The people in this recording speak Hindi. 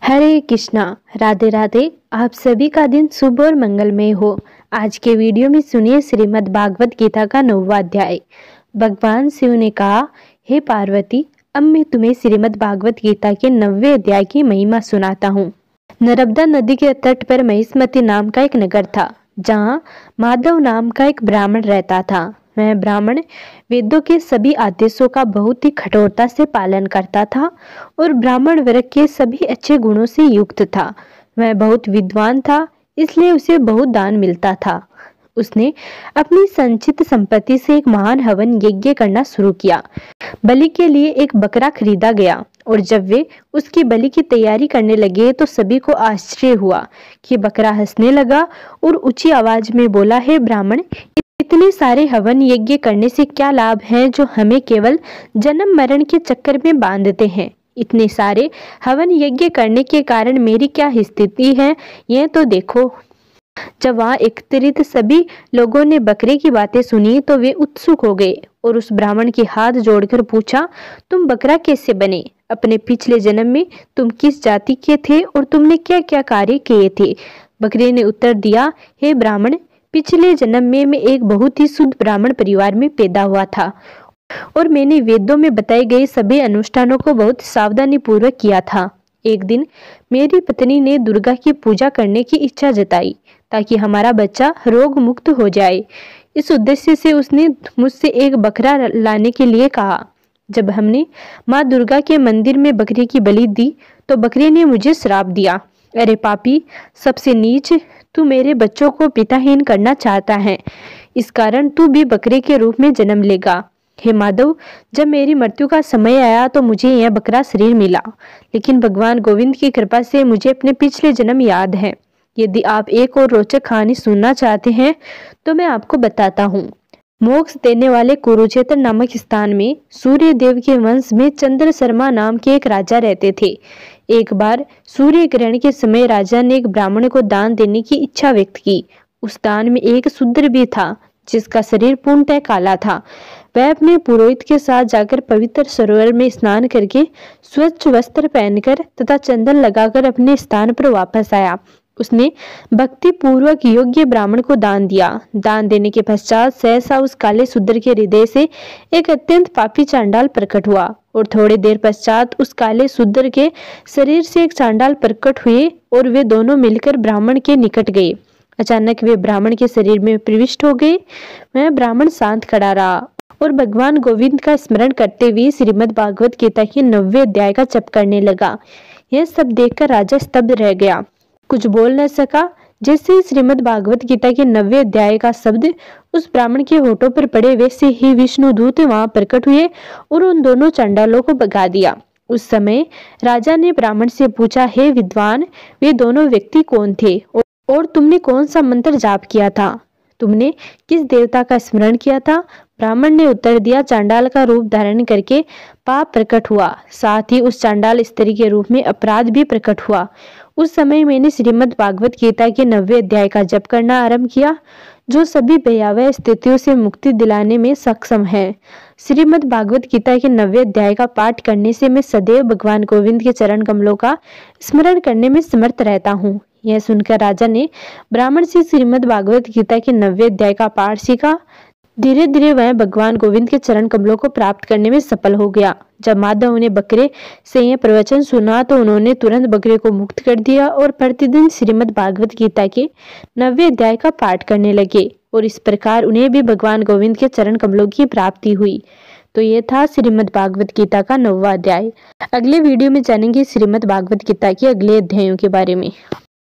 हरे कृष्णा, राधे राधे। आप सभी का दिन शुभ और मंगलमय हो। आज के वीडियो में सुनिए श्रीमद् भागवत गीता का 9वां अध्याय। भगवान शिव ने कहा, हे पार्वती, अब मैं तुम्हें श्रीमद् भागवत गीता के 9वें अध्याय की महिमा सुनाता हूँ। नर्मदा नदी के तट पर महिष्मती नाम का एक नगर था, जहाँ माधव नाम का एक ब्राह्मण रहता था। वह ब्राह्मण वेदों के सभी आदेशों का बहुत ही कठोरता से पालन करता था और ब्राह्मण वर्ग के सभी अच्छे गुणों से युक्त था। वह बहुत विद्वान था, इसलिए उसे बहुत दान मिलता था। उसने अपनी संचित संपत्ति से एक महान हवन यज्ञ करना शुरू किया। बलि के लिए एक बकरा खरीदा गया और जब वे उसकी बलि की तैयारी करने लगे तो सभी को आश्चर्य हुआ कि बकरा हंसने लगा और ऊंची आवाज में बोला, हे ब्राह्मण, इतने सारे हवन यज्ञ करने से क्या लाभ है जो हमें केवल जन्म मरण के चक्कर में बांधते हैं। इतने सारे हवन यज्ञ करने के कारण मेरी क्या स्थिति है, यह तो देखो। जब वहां एकत्रित सभी लोगों ने बकरे की बातें सुनी तो वे उत्सुक हो गए और उस ब्राह्मण के हाथ जोड़कर पूछा, तुम बकरा कैसे बने? अपने पिछले जन्म में तुम किस जाति के थे और तुमने क्या क्या कार्य किए थे? बकरे ने उत्तर दिया, हे ब्राह्मण, पिछले जन्म में मैं एक बहुत ही शुद्ध ब्राह्मण परिवार में पैदा हुआ था और मैंने वेदों में बताए गए सभी अनुष्ठानों को बहुत सावधानी पूर्वक किया था। एक दिन मेरी पत्नी ने दुर्गा की पूजा करने की इच्छा जताई ताकि हमारा बच्चा रोग मुक्त हो जाए। इस उद्देश्य से उसने मुझसे एक बकरा लाने के लिए कहा। जब हमने माँ दुर्गा के मंदिर में बकरे की बलि दी तो बकरे ने मुझे श्राप दिया, अरे पापी, सबसे नीच, तू मेरे बच्चों को पिताहीन करना चाहता है, इस कारण तू भी बकरे के रूप में जन्म लेगा। हे माधव, जब मेरी मृत्यु का समय आया तो मुझे यह बकरा शरीर मिला, लेकिन भगवान गोविंद की कृपा से मुझे अपने पिछले जन्म याद है। यदि आप एक और रोचक कहानी सुनना चाहते हैं तो मैं आपको बताता हूँ। मोक्ष देने वाले कुरुक्षेत्र नामक स्थान में सूर्य देव के वंश में चंद्र शर्मा नाम के एक राजा रहते थे। एक बार सूर्य ग्रहण के समय राजा ने एक ब्राह्मण को दान देने की इच्छा व्यक्त की। उस दान में एक शूद्र भी था जिसका शरीर पूर्णतः काला था। वह अपने पुरोहित के साथ जाकर पवित्र सरोवर में स्नान करके स्वच्छ वस्त्र पहनकर तथा चंदन लगाकर अपने स्थान पर वापस आया। उसने भक्ति पूर्वक योग्य ब्राह्मण को दान दिया। दान देने के पश्चात सहसा उस काले शूद्र के हृदय से एक अत्यंत पापी चांडाल प्रकट हुआ और थोड़ी देर पश्चात उस काले शूद्र के शरीर से एक चांडाल प्रकट हुए और वे दोनों मिलकर ब्राह्मण के निकट गए। अचानक वे ब्राह्मण के शरीर में प्रविष्ट हो गए। वह ब्राह्मण शांत खड़ा रहा और भगवान गोविंद का स्मरण करते हुए श्रीमद् भागवत गीता के 9वें अध्याय का जप करने लगा। यह सब देखकर राजा स्तब्ध रह गया, कुछ बोल न सका। जैसे ही श्रीमद् भागवत गीता के 9वें अध्याय का शब्द उस ब्राह्मण के होठों पर पड़े, वैसे ही विष्णु दूत वहां प्रकट हुए और उन दोनों चांडालों को भगा दिया। उस समय राजा ने ब्राह्मण से पूछा, हे विद्वान, वे दोनों व्यक्ति कौन थे और तुमने कौन सा मंत्र जाप किया था? तुमने किस देवता का स्मरण किया था? ब्राह्मण ने उत्तर दिया, चांडाल का रूप धारण करके पाप प्रकट हुआ, साथ ही उस चांडाल स्त्री के रूप में अपराध भी प्रकट हुआ। उस समय मैंने श्रीमद् भागवत गीता के 9वें अध्याय का जप करना आरंभ किया, जो सभी भयावह स्थितियों से मुक्ति दिलाने में सक्षम है। श्रीमद् भागवत गीता के 9वें अध्याय का पाठ करने से मैं सदैव भगवान गोविंद के चरण कमलों का स्मरण करने में समर्थ रहता हूँ। यह सुनकर राजा ने ब्राह्मण से श्रीमद् भागवत गीता के 9वें अध्याय का पाठ सीखा। धीरे धीरे वह भगवान गोविंद के चरण कमलों को प्राप्त करने में सफल हो गया। जब माधव ने बकरे से यह प्रवचन सुना तो उन्होंने तुरंत बकरे को मुक्त कर दिया और प्रतिदिन श्रीमद् भागवत गीता के 9वें अध्याय का पाठ करने लगे और इस प्रकार उन्हें भी भगवान गोविंद के चरण कमलों की प्राप्ति हुई। तो ये था श्रीमद् भागवत गीता का 9वां अध्याय। अगले वीडियो में जानेंगे श्रीमद् भागवत गीता के अगले अध्यायों के बारे में।